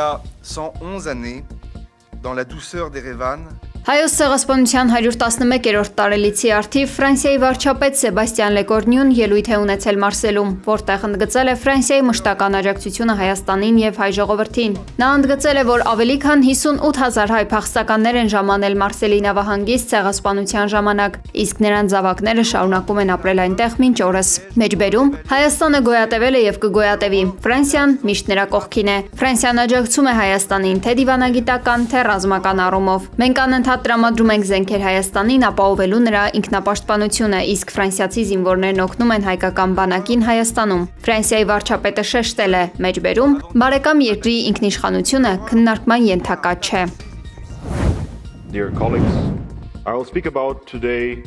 a 111 années, dans la douceur d'Erevan, Հայոց ցեղասպանության 111-րդ տարելիցի առթիվ Ֆրանսիայի վարչապետ Սեբաստիան Լեկորնյուն ելույթ է ունեցել Մարսելում, որտեղ ընդգծել է Ֆրանսիայի մշտական աջակցությունը Հայաստանին եւ հայ ժողովրդին։ Նա ընդգծել է, որ ավելի քան 58,000 հայ փախստականներ են ժամանել Մարսելի նավահանգիստ ցեղասպանության ժամանակ, իսկ նրանց զավակները շարունակում են ապրել այնտեղ մինչ օրս։ Մեջբերում Հայաստանը գոյատևել է եւ կգոյատևի։ Ֆրանսիան միշտ նրա կողքին է։ Ֆրանսիան աջակցում է Հայաստանին թե դիվանագիտական, թե ռազմական առումով։ Մենք անընդհատ տրամադրում ենք զենքեր Հայաստանին ապահովելու նրա ինքնապաշտպանությունը, իսկ ֆրանսիացի զինվորներն օգնում են հայկական բանակին Հայաստանում։ Ֆրանսիայի վարչապետը շեշտել է. մեջբերում բարեկամ երկրի ինքնիշխանությունը քննարկման ենթակա չէ։ Dear colleagues, I will speak today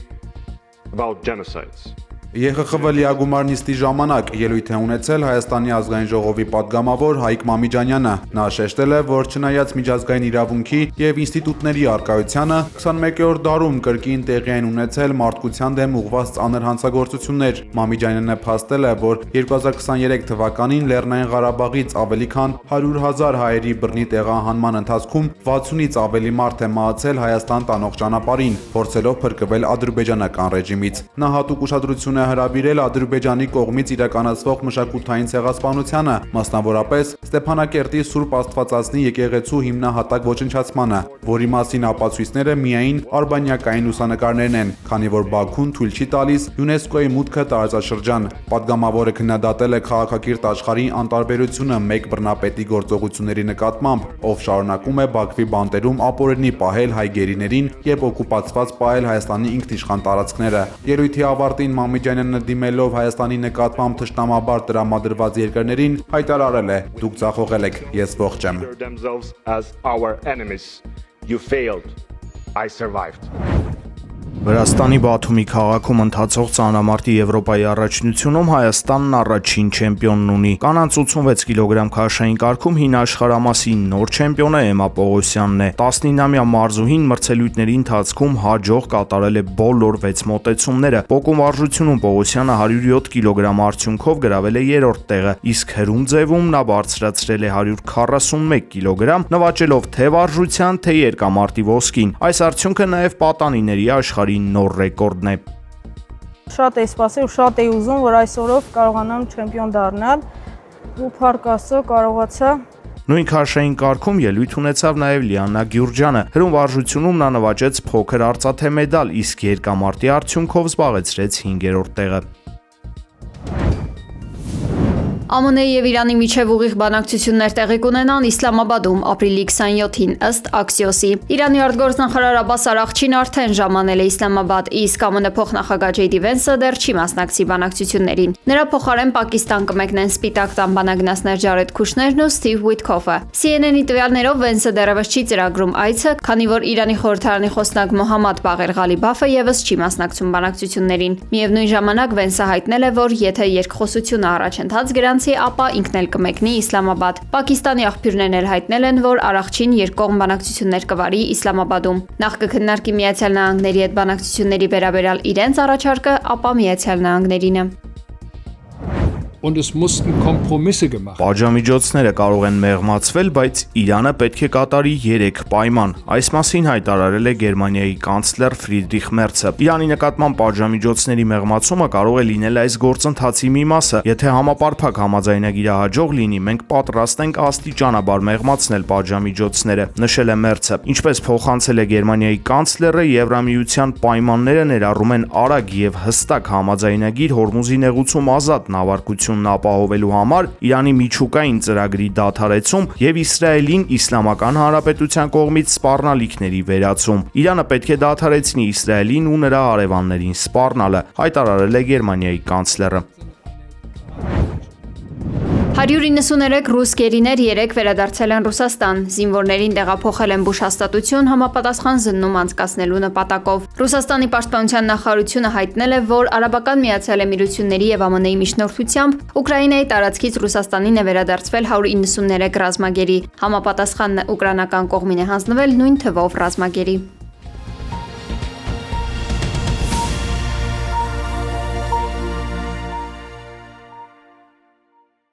about genocides. ԵԽԽՎ լիագումար նիստի ժամանակ ելույթ է ունեցել Հայաստանի ազգային ժողովի պատգամավոր Հայկ Մամիջանյանը։ Նա շեշտել է, որ չնայած միջազգային իրավունքի եւ ինստիտուտների առկայությանը 21-րդ դարում կրկին տեղի են ունեցել մարդկության դեմ ուղղված ծանր հանցագործություններ։ Մամիջանյանը փաստել է, որ 2023 թվականին Լեռնային Ղարաբաղից ավելի քան 100,000 հայերի բռնի տեղահանման ընթացքում 60-ից ավելի մարդ է մահացել Հայաստան տանող ճանապարհին, փորձելով փրկվել ադրբեջանական ռեժիմից։ Նա հատուկ ուշադրություն հրավիրել Ադրբեջանի կողմից իրականացվող մշակութային ցեղասպանությանը, մասնավորապես Ստեփանակերտի Սուրբ Աստվածածնի եկեղեցու հիմնահատակ ոչնչացմանը, որի մասին ապացույցները միայն արբանյակային լուսանկարներն են, քանի որ Բաքուն թույլ չի տալիս ՅՈՒՆԵՍԿՕ-ի մուտքը տարածաշրջան։ Պատգամավորը քննադատել է քաղաքակիրթ աշխարհի անտարբերությունը մեկ բռնապետի գործողությունների նկատմամբ, ով շարունակում է Բաքվի բանտերում ապօրինի պահել հայ գերիներին եւ օկուպացված պահել Հայաստանի ինքնիշխան տարածքները։ Ելույթի ավարտին Մամիջանյանը դիմելով Հայաստանի նկատմամբ թշնամաբար տրամադրված երկրներին հայտարարել է. «Դուք ձախողել եք, ես ողջ եմ»։ Վրաստանի Բաթումի քաղաքում ընթացող ծանրամարտի Եվրոպայի առաջնությունում Հայաստանն առաջին չեմպիոնն ունի։ Կանանց 86 կիլոգրամ քաշային կարգում հին աշխարհամասի նոր չեմպիոնը Էմմա Պողոսյանն է։ 19-ամյա մարզուհին մրցելույթների ընթացքում հաջող կատարել է բոլոր 6 մոտեցումները։ Պոկում վարժությունում Պողոսյանը 107 կիլոգրամ արդյունքով գրավել է 3-րդ տեղը, իսկ հրում ձևում նա բարձրացրել է 141 կիլոգրամ, նվաճելով թե վարժության, թե երկամարտի ոսկին։ Այս արդյունքը նաև պատանիների աշխարհի նոր ռեկորդն է։ Շատ էի սպասել ու շատ էի ուզում, որ այսօրով կարողանամ չեմպիոն դառնալ ու փառք Աստծո կարողացա։ Նույն քաշային կարգում ելույթ ունեցավ նաև Լիաննա Գյուրջյանը։ Հրում վարժությունում նա նվաճեց փոքր արծաթե մեդալ, իսկ երկամարտի արդյունքով զբաղեցրեց 5-րդ տեղը։ ԱՄՆ-ի եւ Իրանի միջև ուղիղ բանակցություններ տեղի կունենան Իսլամաբադում ապրիլի 27-ին ըստ Axios-ի։ Իրանի արտգործնախարար Աբբաս Արաղչին արդեն ժամանել է Իսլամաբադ, իսկ ԱՄՆ փոխնախագահ Ջեյ Դի Վենսը դեռ չի մասնակցի բանակցություններին։ Նրա փոխարեն Պակիստան կմեկնեն Սպիտակ տան բանագնացներ Ջարեդ Քուշներն ու Սթիվ Ուիթքոֆը։ CNN-ի տվյալներով Վենսը դեռևս չի ծրագրում այցը, քանի որ Իրանի խորհրդարանի խոսնակ Մոհամմադ Բաղեր Ղալիբաֆը եւս չի մասնակցում բանակցություններին։ Միևնույն ժամանակ Վենսը հայտնել է, որ եթե երկխոսությունը առաջընթաց գրանցի, ապա ինքն էլ կմեկնի Իսլամաբադ։ Պակիստանի աղբյուրներն էլ հայտնել են, որ Արաղչին երկկողմ բանակցություններ կվարի Իսլամաբադում։ Նախ կքննարկի Միացյալ Նահանգների հետ բանակցությունների վերաբերյալ իրենց առաջարկը, ապա Միացյալ Նահանգներինը։ Պատժամիջոցները կարող են մեղմացվել, բայց Իրանը պետք է կատարի 3 պայման։ Այս մասին հայտարարել է Գերմանիայի կանցլեր Ֆրիդրիխ Մերցը։ Իրանի նկատմամբ պատժամիջոցների մեղմացումը կարող է լինել այս գործընթացի մի մասը։ Եթե համապարփակ համաձայնագիրը հաջող լինի, մենք պատրաստ ենք աստիճանաբար մեղմացնել պատժամիջոցները, նշել է Մերցը։ Ինչպես փոխանցել է Գերմանիայի կանցլերը, Եվրամիության պայմանները ներառում են արագ եւ հստակ համաձայնագիր Հորմուզի նեղուցում ազատ նավարկություն ապահովելու համար, Իրանի միջուկային ծրագրի դադարեցում եւ Իսրայելին Իսլամական Հանրապետության կողմից սպառնալիքների վերացում։ Իրանը պետք է դադարեցնի Իսրայելին ու նրա հարևաններին սպառնալը, հայտարարել է Գերմանիայի կանցլերը։ 193 ռուս գերիներ 3 վերադարձել են Ռուսաստան։ Զինվորներին տեղափոխել են բուժհաստատություն համապատասխան զննում անցկացնելու նպատակով։ Ռուսաստանի պաշտպանության նախարարությունը հայտնել է, որ Արաբական Միացյալ Էմիրությունների եւ ԱՄՆ-ի միջնորդությամբ Ուկրաինայի տարածքից Ռուսաստանին է վերադարձվել 193 ռազմագերի։ Համապատասխան ուկրաինական կողմին է հանձնվել նույն թվով ռազմագերի։